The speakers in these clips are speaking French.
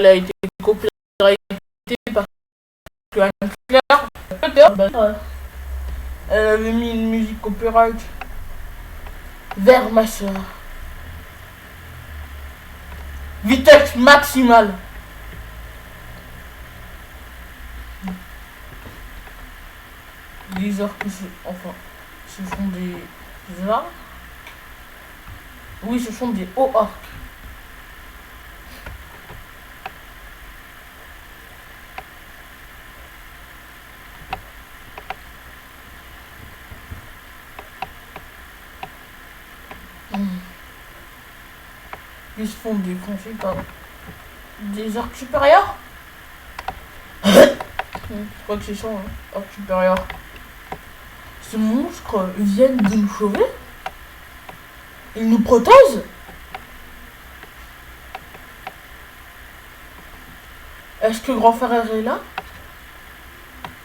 elle a été copyrightée par Claire. Elle avait mis une musique copyright vers ma soeur. Vitesse maximale. Les orques, enfin, ce sont des orques. Oui, ce sont des hauts orques. Ils se font défoncer par des orques supérieurs. Je crois que c'est ça, hein, orques supérieurs. Ces monstres viennent de nous sauver. Ils nous protègent. Est-ce que grand frère est là?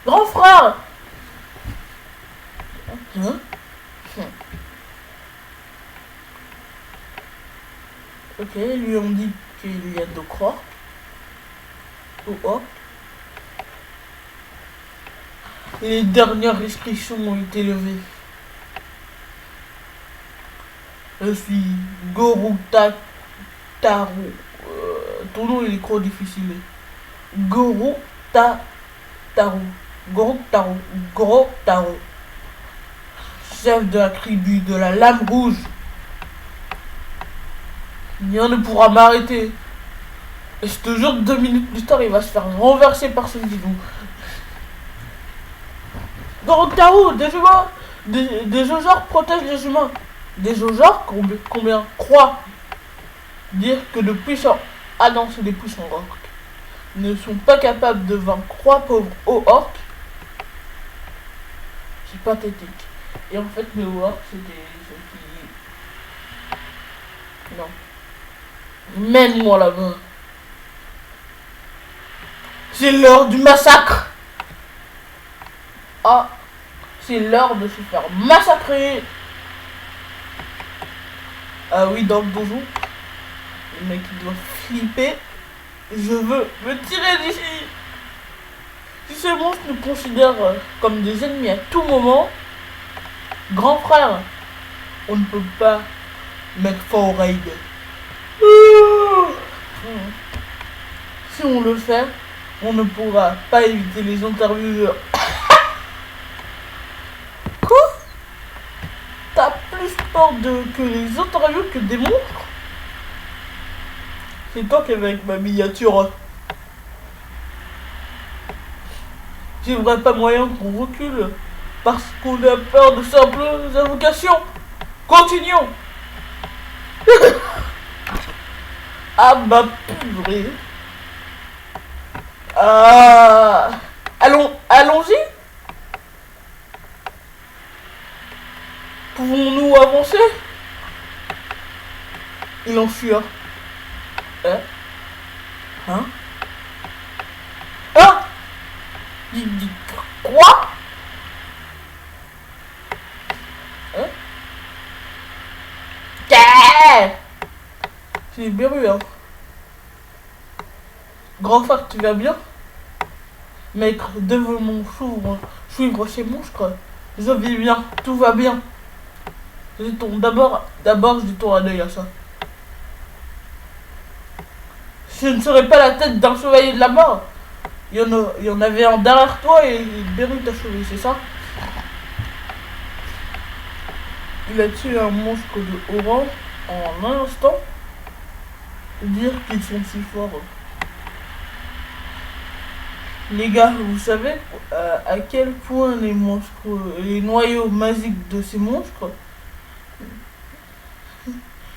Grand frère! Hein? Ok, lui on dit qu'il y a 2 croix. Oh. Et les dernières restrictions ont été levées. Je suis Gorutaro. Ton nom il est trop difficile. Gorutaro. Chef de la tribu de la lame rouge. Rien ne pourra m'arrêter. Et je te jure, 2 minutes plus tard, il va se faire renverser par ce bidon. Gorutaro, des humains. Des Jojors protègent les humains. Des Jojors, combien croient dire que de puissants... Ah non, c'est des puissants orques. Ne sont pas capables de vaincre 3 pauvres hauts orques. C'est pathétique. Et en fait, les hauts orques, c'était ceux qui... Non. Mène-moi là-bas. C'est l'heure du massacre. Ah, c'est l'heure de se faire massacrer. Ah oui, dans le donjon, le mec il doit flipper. Je veux me tirer d'ici. Si ces monstres nous considèrent comme des ennemis à tout moment, grand frère, on ne peut pas mettre fin au raid. Si on le fait, on ne pourra pas éviter les intervieweurs. Quoi? T'as plus peur que les interviews que des monstres? C'est toi qui es avec ma miniature. J'aimerais pas moyen qu'on recule parce qu'on a peur de simples invocations. Continuons. Ah bah purée. Allons-y. Pouvons-nous avancer? Il en fuit. Hein? Ah! Quoi? Hein? C'est bien vu, hein. Grand frère, tu vas bien? Mec, devons suivre ces monstres. Je vis bien, tout va bien. D'abord, jetons un œil à ça. Je ne serais pas la tête d'un chevalier de la mort. Il y en avait un derrière toi et Beru t'a sauvé, c'est ça? Il a tué un monstre de haut rang en un instant. Dire qu'ils sont si forts. Les gars, vous savez à quel point les noyaux magiques de ces monstres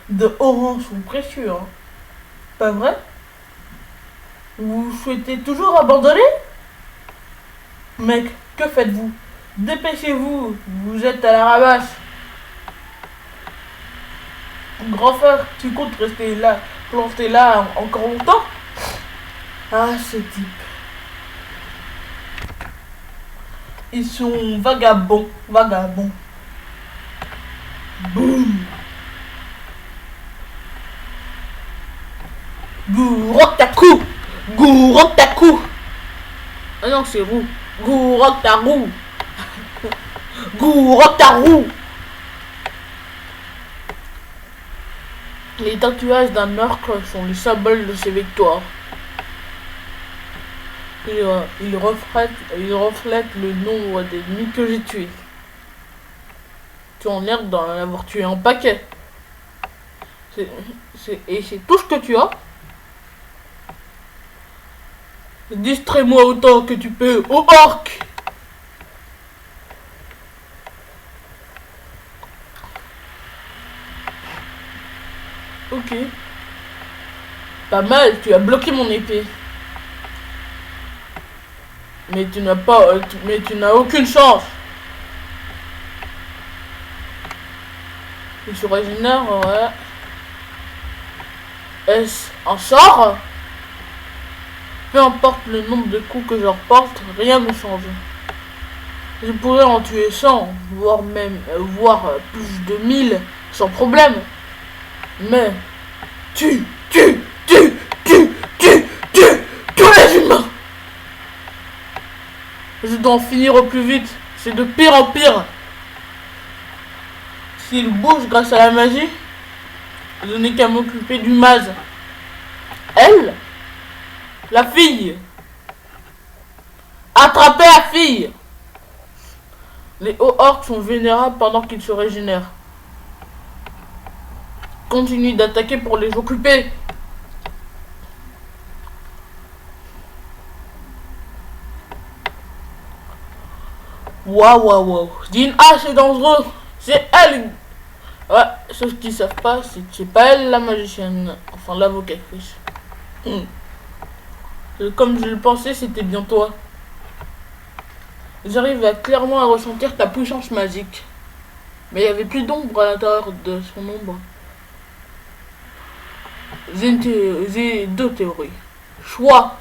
de haut rang sont précieux, hein? Pas vrai? Vous souhaitez toujours abandonner? Mec, que faites-vous? Dépêchez-vous, vous êtes à la ramasse. Grand frère, tu comptes rester là, planté là encore longtemps? Ah, ce type. Ils sont vagabonds. Boum. Gourotaku. Gourotaku. Ah non, c'est roux. Gourotaru. Gourotaru. Les tatouages d'un orque sont les symboles de ses victoires. Il reflète le nombre d'ennemis que j'ai tués. Tu en l'air d'en avoir tué un paquet. Et c'est tout ce que tu as. Distrais-moi autant que tu peux, ô orc. Ok. Pas mal, tu as bloqué mon épée. Mais tu n'as aucune chance. Il se régénère, ouais. Est-ce un sort? Peu importe le nombre de coups que je reporte, rien ne change. Je pourrais en tuer 100, voire plus de 1000, sans problème. Mais, tue tous les humains. Je dois en finir au plus vite. C'est de pire en pire. S'il bouge grâce à la magie, je n'ai qu'à m'occuper du Maz. Elle, la fille. Attrapez la fille. Les hauts orques sont vénérables pendant qu'ils se régénèrent. Continue d'attaquer pour les occuper. Waouh. Jin A, c'est dangereux. C'est elle. Ouais, sauf qu'ils savent pas, c'est pas elle la magicienne. Enfin, l'avocatrice. Comme je le pensais, c'était bien toi. J'arrive clairement à ressentir ta puissance magique. Mais il n'y avait plus d'ombre à l'intérieur de son ombre. J'ai deux théories. Soit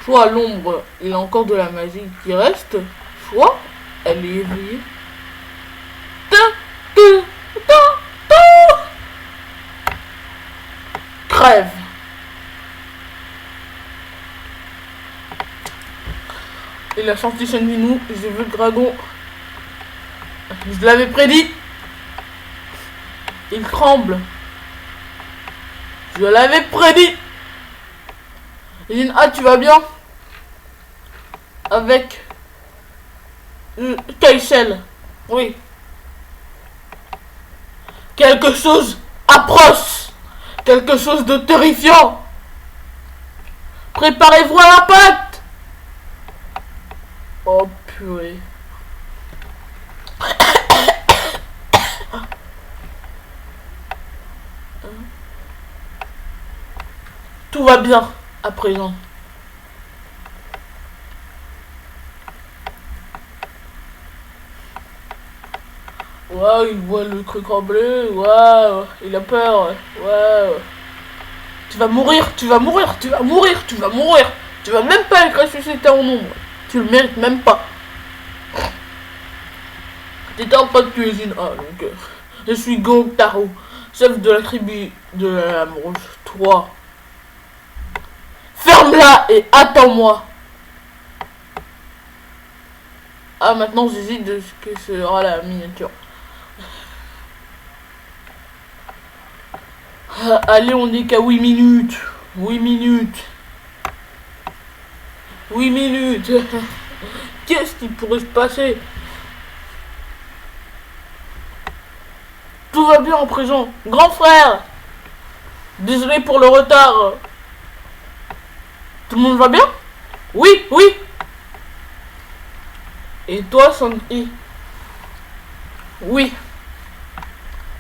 l'ombre, il a encore de la magie qui reste. Soit elle est éveillée. Crève. Il a senti chez nous, j'ai vu le dragon. Je l'avais prédit. Il tremble. Je l'avais prédit. Ah, tu vas bien? Avec Kaishel. Oui. Quelque chose approche. Quelque chose de terrifiant. Préparez-vous à l'impact. Oh purée. Tout va bien à présent. Ouais, il voit le truc en bleu. Ouais, il a peur. Ouais. Tu vas mourir. Tu vas même pas être ressuscité en ombre. Tu le mérites même pas. T'étais en train de tuer Jin A, donc je suis Gourotaru, chef de la tribu de la Lame Rouge. Toi, ferme-la et attends-moi. Ah, maintenant j'hésite de ce que sera la miniature. Ah, allez, on est qu'à 8 minutes. 8 minutes. Qu'est-ce qui pourrait se passer? Tout va bien en prison. Grand frère, désolé pour le retard. Tout le monde va bien? Oui. Et toi, Santi? Oui.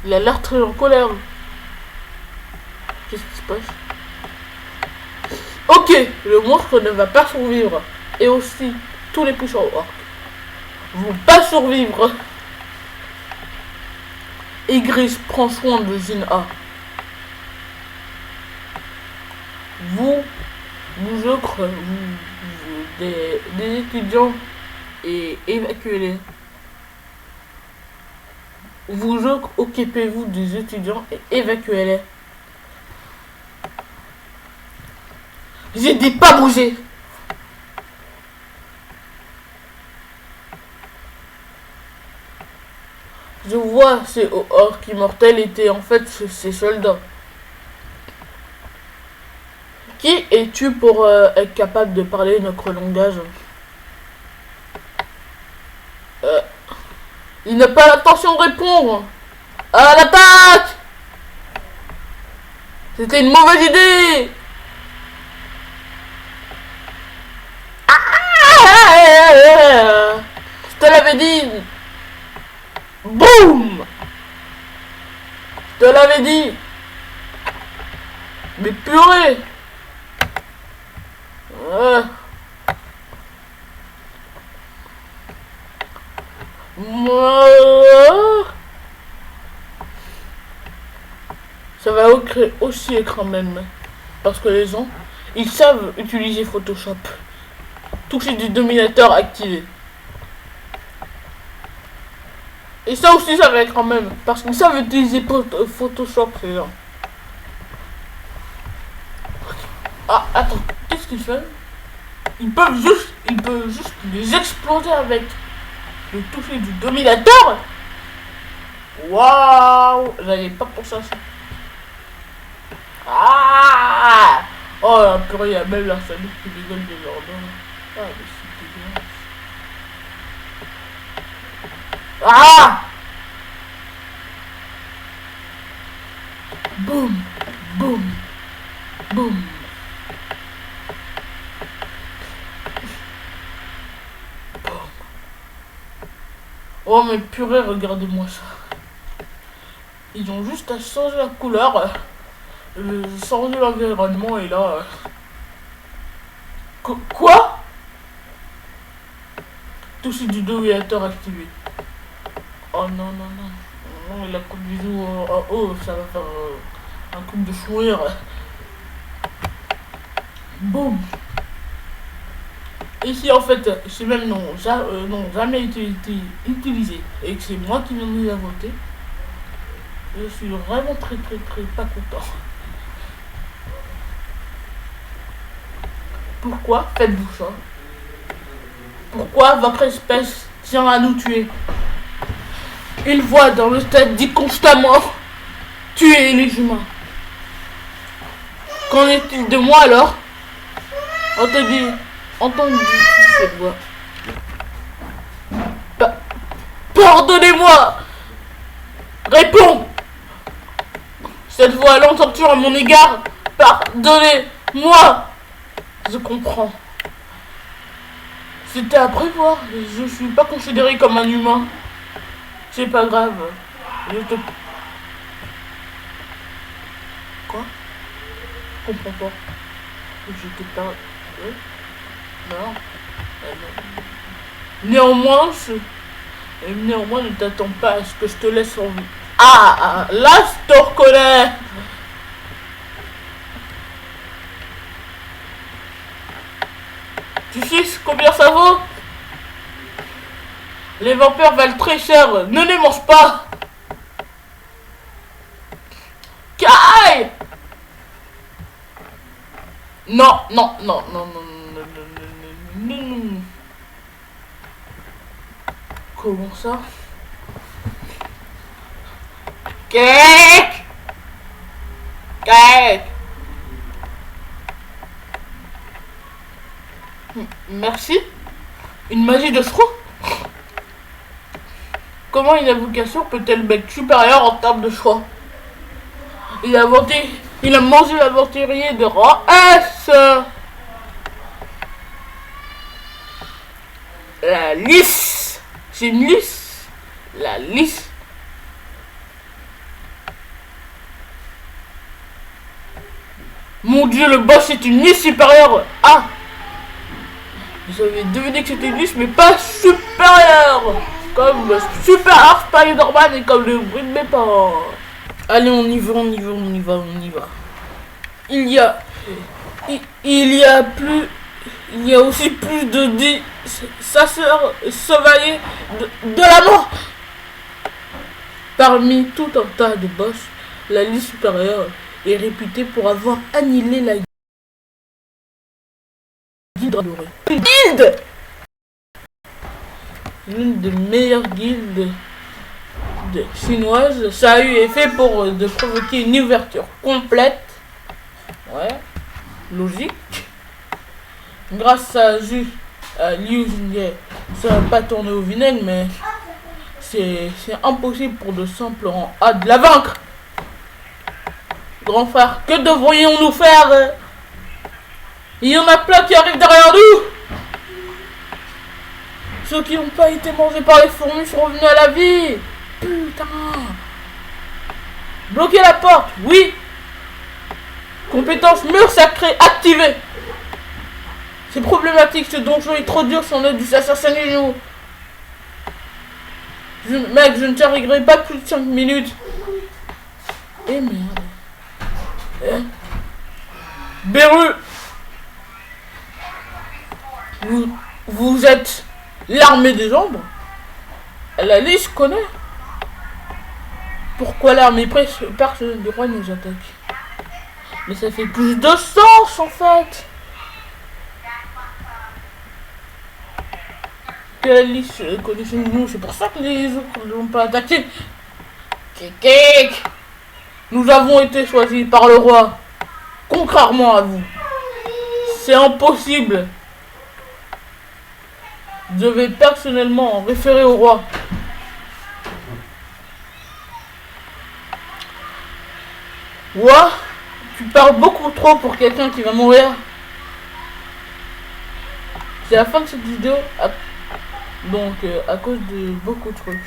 Il a l'air très en colère. Qu'est-ce qui se passe? Ok, le monstre ne va pas survivre. Et aussi, tous les puissants orques vont pas survivre. Igris prend soin de Jin A. Vous autres, des étudiants, et évacuez-les. Vous autres, occupez-vous des étudiants et évacuez-les. J'ai dit pas bouger. Je vois, ces orques immortels étaient en fait ces soldats. Qui es-tu pour être capable de parler notre langage? Il n'a pas l'intention de répondre. À l'attaque! C'était une mauvaise idée! Je te l'avais dit! Boum! Je te l'avais dit! Mais purée! Ça va aussi écran même. Parce que les gens, ils savent utiliser Photoshop. Toucher du dominateur activé. Et ça aussi, ça va écran même. Parce qu'ils savent utiliser Photoshop, ces gens. Ah, attends, qu'est-ce qu'ils font? Ils peuvent juste les exploser avec le toucher du dominateur. Waouh, j'avais pas pensé à ça. Ah! Oh la purée, il y a même la famille qui rigole de leur nom. Ah, mais c'est dégueulasse. Ah! Boum, boum, boum. Oh mais purée, regardez-moi ça. Ils ont juste à changer la couleur, changer l'environnement et là... Quoi? Toucher du dominateur activé. Oh non, non, non. Non, la coupe du dos en haut, ça va faire un coup de sourire. Boum. Ici en fait, c'est même non, jamais été utilisé. Et que c'est moi qui viens de l'inventer. Je suis vraiment très pas content. Pourquoi faites-vous ça? Pourquoi votre espèce tient à nous tuer? Il voit dans le stade dit constamment tuer les humains. Qu'en est-il de moi alors? Entendez cette voix. Pardonnez-moi! Réponds! Cette voix l'entends-tu à mon égard? Pardonnez-moi! Je comprends. C'était à prévoir. Je suis pas considéré comme un humain. C'est pas grave. Je te... Quoi? Je comprends pas. Je te parle. Non. Néanmoins, ne t'attends pas à ce que je te laisse en vie. Ah, là, je te reconnais. Tu sais combien ça vaut? Les vampires valent très cher. Ne les mange pas. Kai! Non, non, non, non, non, non, non, non, non. Comment ça? Cake! Cake! Merci. Une magie de trop? Comment une invocation peut-elle être supérieure en termes de choix? Il a mangé l'aventurier de rang S. La lisse. C'est une lisse. La lisse. Mon dieu, le boss est une lisse supérieure. Ah! J'avais deviné que c'était une lisse, mais pas supérieure. Comme Super Spider-Man et comme le bruit de mes parents. Allez, on y va, on y va, on y va, on y va. Il y a aussi plus de 10 chasseurs chevaliers de la mort. Parmi tout un tas de boss, la liste supérieure est réputée pour avoir annihilé la dorée. Une guilde! L'une des meilleures guildes chinoises. Ça a eu effet pour de provoquer une ouverture complète. Ouais, logique. Grâce à Liu Jinghe, ça va pas tourner au vinaigre, mais c'est impossible pour de simples rangs A de la vaincre. Grand frère, que devrions-nous faire? Il y en a plein qui arrivent derrière nous. Ceux qui n'ont pas été mangés par les fourmis sont revenus à la vie. Putain. Bloquer la porte, oui. Compétence mur sacré activée. C'est problématique, ce donjon est trop dur sans aide du assassin du jour. Mec, je ne survivrai pas plus de 5 minutes. Eh merde. Beru. Vous êtes l'armée des ombres? La liste, je connais. Pourquoi l'armée personnelle du roi nous attaque? Mais ça fait plus de sens en fait. Que la liste connaissait nous, c'est pour ça que les autres ne l'ont pas attaqué. Kik. Nous avons été choisis par le roi. Contrairement à vous. C'est impossible. Je vais personnellement en référer au roi. Ouah, tu parles beaucoup trop pour quelqu'un qui va mourir. C'est la fin de cette vidéo. Donc, à cause de beaucoup de trucs.